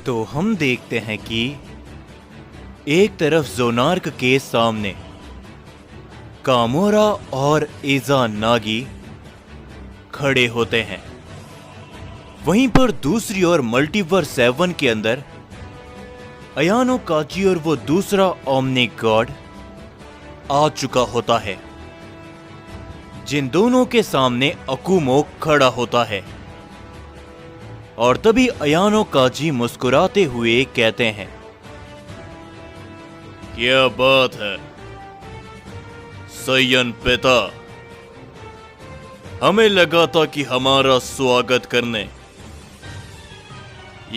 तो हम देखते हैं कि एक तरफ जोनार्क के सामने कामोरा और इज़ानागी खड़े होते हैं। वहीं पर दूसरी ओर मल्टीवर्स 7 के अंदर अयानो काची और वो दूसरा ओमनी गॉड आ चुका होता है, जिन दोनों के सामने अकुमो खड़ा होता है। और तभी अयानो काजी मुस्कुराते हुए कहते हैं, क्या बात है सैयन पिता, हमें लगा था कि हमारा स्वागत करने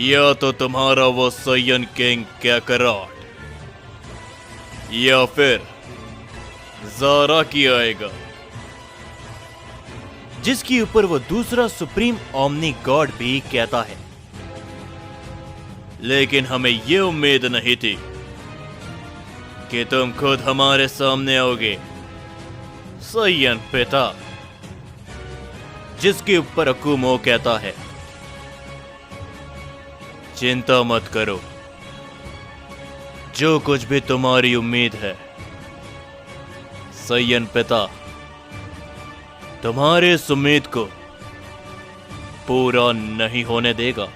या तो तुम्हारा वो सैयन किंग कैकराट या फिर ज़ारा की आएगा, जिसके ऊपर वो दूसरा सुप्रीम ओमनी गॉड भी कहता है, लेकिन हमें ये उम्मीद नहीं थी कि तुम खुद हमारे सामने आओगे सैयन पिता। जिसके ऊपर अकुमो कहता है, चिंता मत करो, जो कुछ भी तुम्हारी उम्मीद है सैयन पिता तुम्हारे इस उम्मीद को पूरा नहीं होने देगा।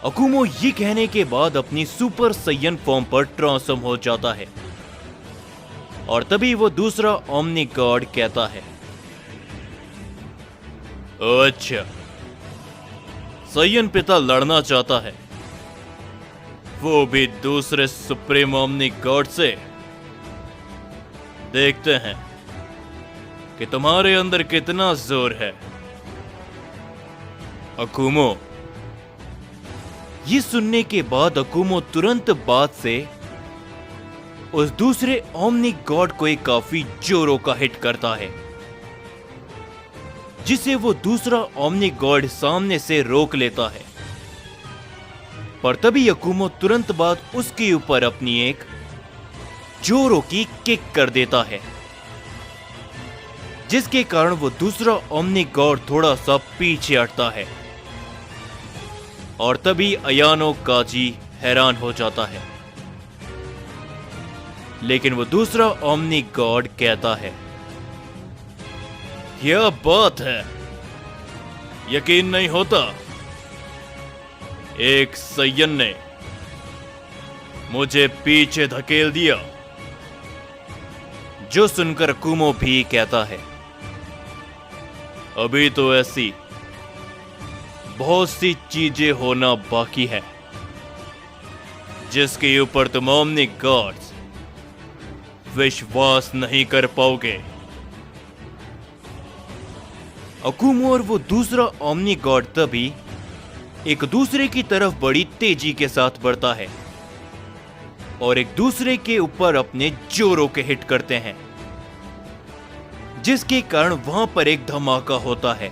अकुमो ये कहने के बाद अपनी सुपर सैयन फॉर्म पर ट्रांसफॉर्म हो जाता है और तभी वो दूसरा ओमनी गॉड कहता है, अच्छा सैयन पिता लड़ना चाहता है, वो भी दूसरे सुप्रीम ओमनी गॉड से। देखते हैं कि तुम्हारे अंदर कितना जोर है अकुमो। ये सुनने के बाद अकुमो तुरंत बात से उस दूसरे ओमनी गॉड को एक काफी जोरों का हिट करता है, जिसे वो दूसरा ओमनी गॉड सामने से रोक लेता है। पर तभी अकुमो तुरंत बाद उसके ऊपर अपनी एक जोरों की किक कर देता है, जिसके कारण वो दूसरा ओमनी गॉड थोड़ा सा पीछे हटता है। और तभी अयानो काजी हैरान हो जाता है, लेकिन वो दूसरा ओमनी गॉड कहता है, क्या बात है, यकीन नहीं होता एक सैयन ने मुझे पीछे धकेल दिया। जो सुनकर अकुमो भी कहता है, अभी तो ऐसी बहुत सी चीजें होना बाकी है जिसके ऊपर तुम ओमनी गॉड्स विश्वास नहीं कर पाओगे। अकुमो और वो दूसरा ओमनी गॉड तभी एक दूसरे की तरफ बड़ी तेजी के साथ बढ़ता है और एक दूसरे के ऊपर अपने जोरों के हिट करते हैं, जिसके कारण वहां पर एक धमाका होता है।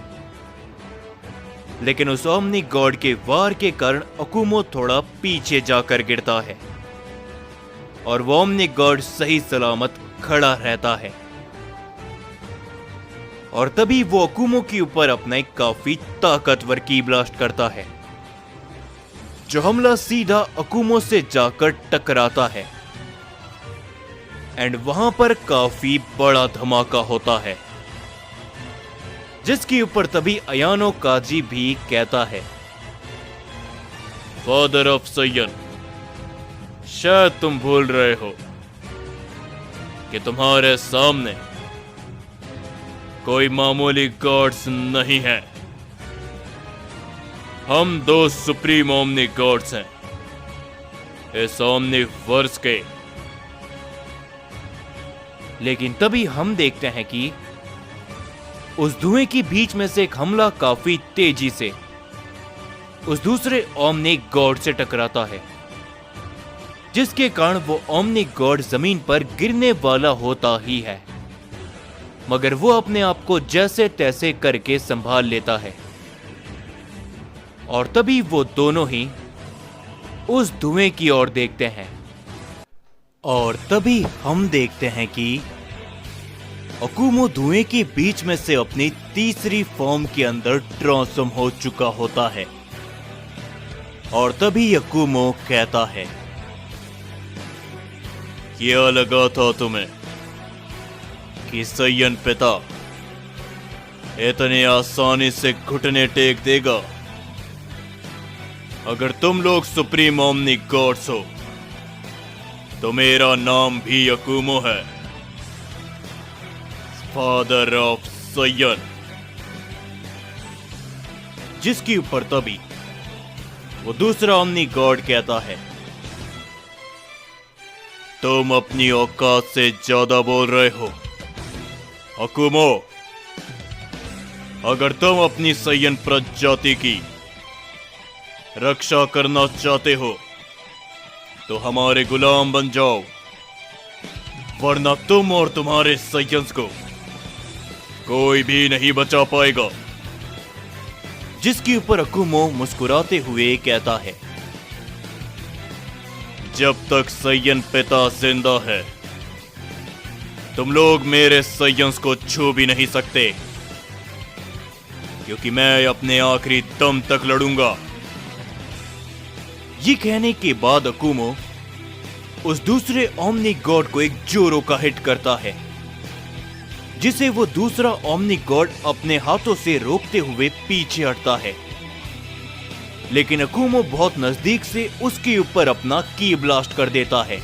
लेकिन उस ओमनी गॉड के वार के कारण अकुमो थोड़ा पीछे जाकर गिरता है और वो ओमनी गॉड सही सलामत खड़ा रहता है। और तभी वो अकुमो के ऊपर अपना एक काफी ताकतवर की ब्लास्ट करता है, जो हमला सीधा अकुमो से जाकर टकराता है एंड वहां पर काफी बड़ा धमाका होता है, जिसके ऊपर तभी अयानो काजी भी कहता है, फादर ऑफ सैयन, शायद तुम भूल रहे हो कि तुम्हारे सामने कोई मामूली गॉड्स नहीं है। हम दो सुप्रीम ओमनी गॉड्स हैं इस ओमनी वर्स के। लेकिन तभी हम देखते हैं कि उस धुएं के बीच में से एक हमला काफी तेजी से उस दूसरे ओमनी गॉड से टकराता है, जिसके कारण वो ओमनी गॉड जमीन पर गिरने वाला होता ही है, मगर वो अपने आप को जैसे तैसे करके संभाल लेता है। और तभी वो दोनों ही उस धुएं की ओर देखते हैं और तभी हम देखते हैं कि अकुमो धुएं के बीच में से अपनी तीसरी फॉर्म के अंदर ट्रांसफॉर्म हो चुका होता है और तभी अकुमो कहता है, क्या लगा था तुम्हें कि सैयन पिता इतने आसानी से घुटने टेक देगा? अगर तुम लोग सुप्रीम ओमनी गॉड्स हो तो मेरा नाम भी अकुमो है, फादर ऑफ सैयन। जिसके ऊपर तभी वो दूसरा ओमनी गॉड कहता है, तुम अपनी औकात से ज्यादा बोल रहे हो अकुमो। अगर तुम अपनी सैयन प्रजाति की रक्षा करना चाहते हो तो हमारे गुलाम बन जाओ, वरना तुम और तुम्हारे सैयन्स को कोई भी नहीं बचा पाएगा। जिसके ऊपर अकुमो मुस्कुराते हुए कहता है, जब तक सैयन पिता जिंदा है तुम लोग मेरे सैयन्स को छू भी नहीं सकते, क्योंकि मैं अपने आखिरी दम तक लड़ूंगा। ये कहने के बाद अकुमो उस दूसरे ओमनी गॉड को एक जोरो का हिट करता है, जिसे वो दूसरा ओमनी गॉड अपने हाथों से रोकते हुए पीछे हटता है। लेकिन अकुमो बहुत नजदीक से उसके ऊपर अपना की ब्लास्ट कर देता है,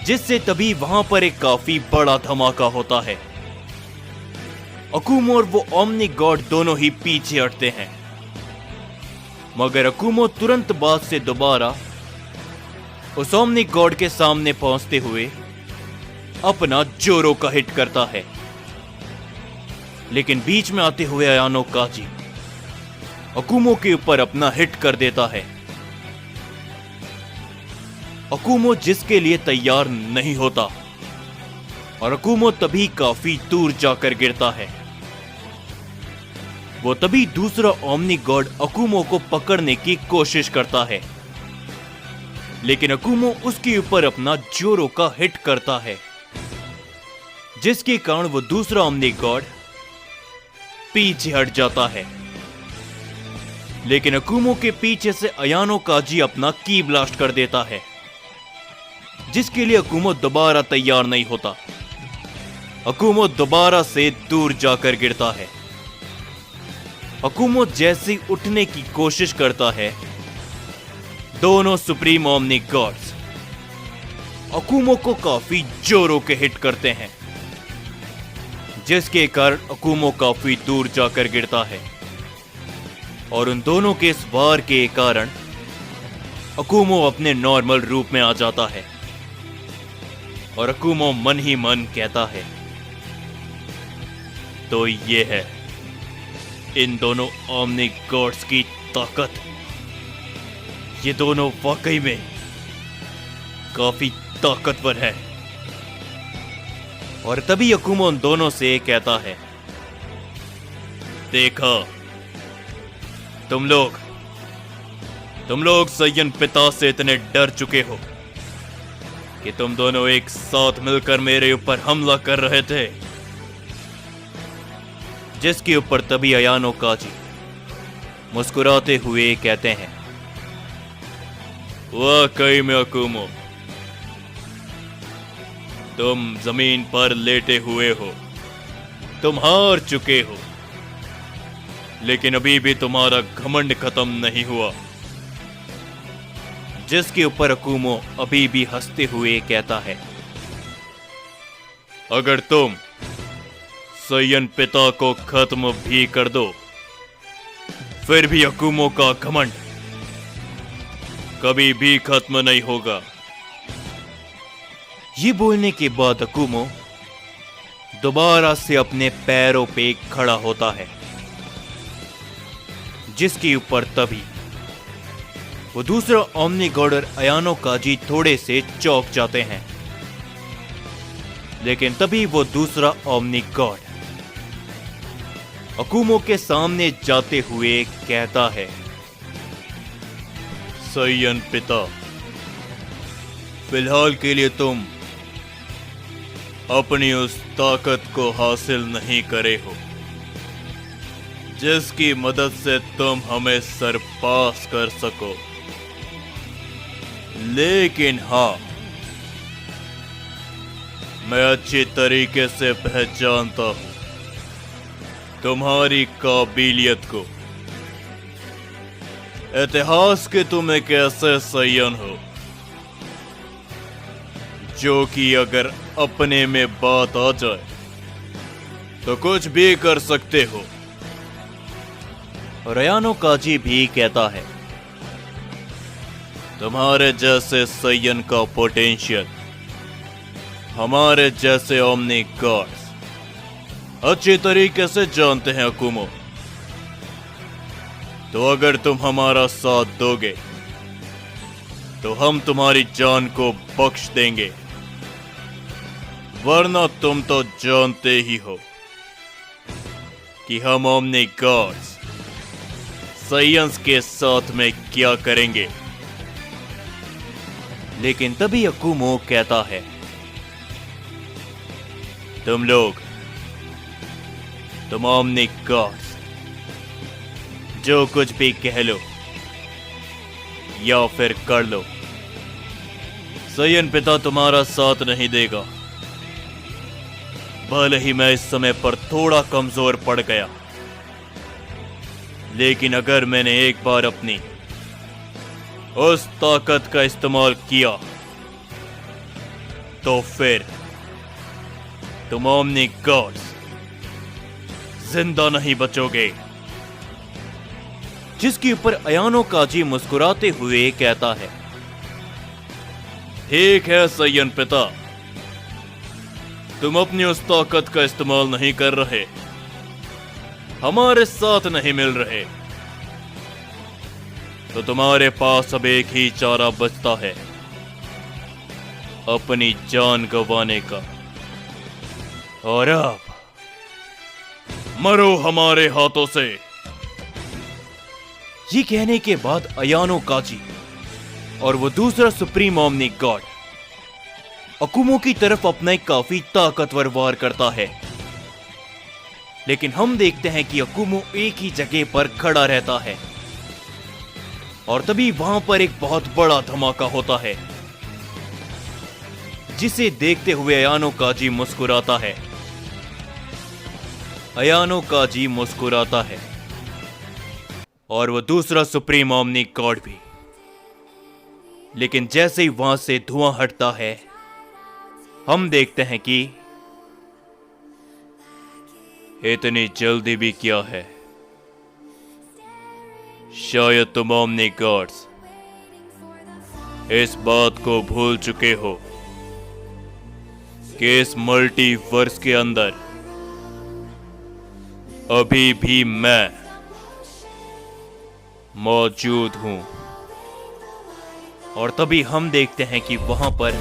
जिससे तभी वहां पर एक काफी बड़ा धमाका होता है। अकुमो और वो ओमनी गॉड दोनों ही पीछे हटते हैं, मगर अकुमो तुरंत बाद से दोबारा उस ओमनी गॉड के सामने पहुंचते हुए अपना जोरो का हिट करता है। लेकिन बीच में आते हुए अयानो काजी अकुमो के ऊपर अपना हिट कर देता है। अकुमो जिसके लिए तैयार नहीं होता और अकुमो तभी काफी दूर जाकर गिरता है। वो तभी दूसरा ओमनी गॉड अकुमो को पकड़ने की कोशिश करता है, लेकिन अकुमो उसके ऊपर अपना जोरो का हिट करता है, जिसके कारण वो दूसरा ओमनी गॉड पीछे हट जाता है। लेकिन अकुमो के पीछे से अयानो काजी अपना की ब्लास्ट कर देता है, जिसके लिए अकुमो दोबारा तैयार नहीं होता। अकुमो दोबारा से दूर जाकर गिरता है। अकुमो जैसे उठने की कोशिश करता है, दोनों सुप्रीम ओमनी गॉड्स अकुमो को काफी जोरों के हिट करते हैं, जिसके कारण अकुमो काफी दूर जाकर गिरता है। और उन दोनों के इस वार के कारण अकुमो अपने नॉर्मल रूप में आ जाता है। और अकुमो मन ही मन कहता है, तो ये है इन दोनों ओमनी गॉड्स की ताकत। ये दोनों वाकई में काफी ताकतवर है। और तभी अकुमो उन दोनों से कहता है, देखा तुम लोग सैयन पिता से इतने डर चुके हो कि तुम दोनों एक साथ मिलकर मेरे ऊपर हमला कर रहे थे। जिसके ऊपर तभी अयानो काजी मुस्कुराते हुए कहते हैं, वाकई में अकुमो, तुम जमीन पर लेटे हुए हो, तुम हार चुके हो, लेकिन अभी भी तुम्हारा घमंड खत्म नहीं हुआ। जिसके ऊपर अकुमो अभी भी हंसते हुए कहता है, अगर तुम सैयन पिता को खत्म भी कर दो, फिर भी अकुमो का घमंड कभी भी खत्म नहीं होगा। ये बोलने के बाद अकुमो दोबारा से अपने पैरों पे खड़ा होता है, जिसके ऊपर तभी वो दूसरा ओमनी गॉड और अयानो काजी थोड़े से चौंक जाते हैं। लेकिन तभी वो दूसरा ओमनी गॉड अकुमो के सामने जाते हुए कहता है, सैयन पिता, फिलहाल के लिए तुम अपनी उस ताकत को हासिल नहीं करे हो जिसकी मदद से तुम हमें सरपास कर सको। लेकिन हाँ, मैं अच्छी तरीके से पहचानता हूं तुम्हारी काबिलियत को। इतिहास के तुम एक ऐसे सैयन हो जो कि अगर अपने में बात आ जाए तो कुछ भी कर सकते हो। रयानो काजी भी कहता है, तुम्हारे जैसे सैयन का पोटेंशियल हमारे जैसे ओमनी गॉड्स अच्छी तरीके से जानते हैं अकुमो। तो अगर तुम हमारा साथ दोगे तो हम तुम्हारी जान को बख्श देंगे, वरना तुम तो जानते ही हो कि हम ओमनी गॉड्स साइंस के साथ में क्या करेंगे। लेकिन तभी अकुमो कहता है, तुम ओमनी गॉड्स जो कुछ भी कह लो या फिर कर लो, सैयन पिता तुम्हारा साथ नहीं देगा। भले ही मैं इस समय पर थोड़ा कमजोर पड़ गया, लेकिन अगर मैंने एक बार अपनी उस ताकत का इस्तेमाल किया तो फिर तुम ओमनी गॉड्स जिंदा नहीं बचोगे। जिसके ऊपर अयानो काजी मुस्कुराते हुए कहता है, ठीक है सैयन पिता, तुम अपनी उस ताकत का इस्तेमाल नहीं कर रहे, हमारे साथ नहीं मिल रहे, तो तुम्हारे पास अब एक ही चारा बचता है, अपनी जान गंवाने का। और अब मरो हमारे हाथों से। ये कहने के बाद अयानो काजी और वो दूसरा सुप्रीम ओमनी गॉड अकुमो की तरफ अपना एक काफी ताकतवर वार करता है। लेकिन हम देखते हैं कि अकुमो एक ही जगह पर खड़ा रहता है और तभी वहां पर एक बहुत बड़ा धमाका होता है, जिसे देखते हुए अयानो काजी मुस्कुराता है। अयानो काजी मुस्कुराता है और वो दूसरा सुप्रीम ओमनी गॉड भी। लेकिन जैसे ही वहां से धुआं हटता है, हम देखते हैं कि इतनी जल्दी भी क्या है। शायद तुम ओमनी गॉड्स इस बात को भूल चुके हो कि इस मल्टीवर्स के अंदर अभी भी मैं मौजूद हूं। और तभी हम देखते हैं कि वहां पर